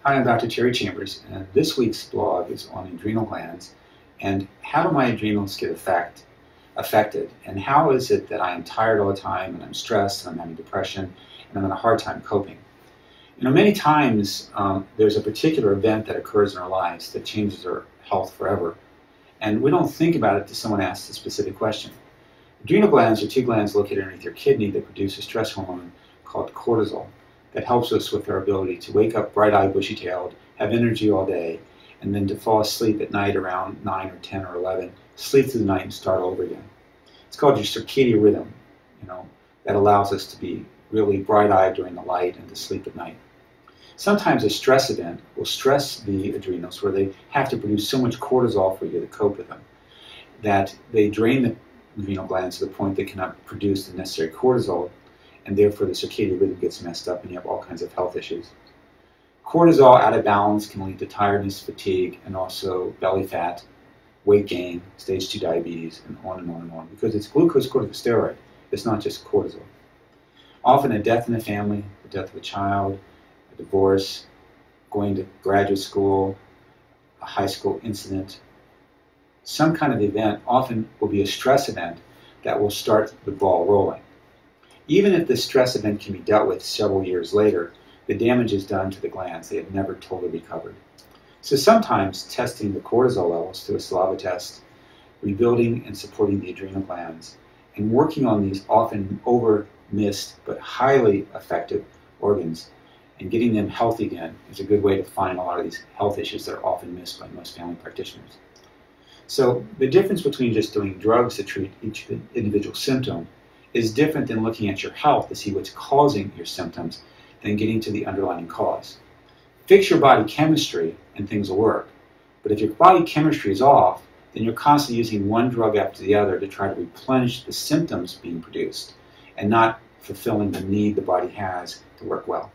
Hi, I'm Dr. Terry Chambers, and this week's blog is on adrenal glands and how do my adrenals get affected, and how is it that I am tired all the time and I'm stressed and I'm having depression and I'm having a hard time coping. Many times there's a particular event that occurs in our lives that changes our health forever, and we don't think about it until someone asks a specific question. Adrenal glands are two glands located underneath your kidney that produce a stress hormone called cortisol that helps us with our ability to wake up bright-eyed, bushy-tailed, have energy all day, and then to fall asleep at night around 9 or 10 or 11, sleep through the night and start all over again. It's called your circadian rhythm, that allows us to be really bright-eyed during the light and to sleep at night. Sometimes a stress event will stress the adrenals where they have to produce so much cortisol for you to cope with them that they drain the adrenal glands to the point they cannot produce the necessary cortisol, and therefore the circadian rhythm gets messed up and you have all kinds of health issues. Cortisol out of balance can lead to tiredness, fatigue, and also belly fat, weight gain, stage 2 diabetes, and on and on and on, because it's glucose corticosteroid. It's not just cortisol. Often a death in the family, the death of a child, a divorce, going to graduate school, a high school incident, some kind of event often will be a stress event that will start the ball rolling. Even if this stress event can be dealt with several years later, the damage is done to the glands. They have never totally recovered. So sometimes testing the cortisol levels through a saliva test, rebuilding and supporting the adrenal glands, and working on these often over-missed but highly effective organs and getting them healthy again is a good way to find a lot of these health issues that are often missed by most family practitioners. So the difference between just doing drugs to treat each individual symptom is different than looking at your health to see what's causing your symptoms than getting to the underlying cause. Fix your body chemistry and things will work. But if your body chemistry is off, then you're constantly using one drug after the other to try to replenish the symptoms being produced and not fulfilling the need the body has to work well.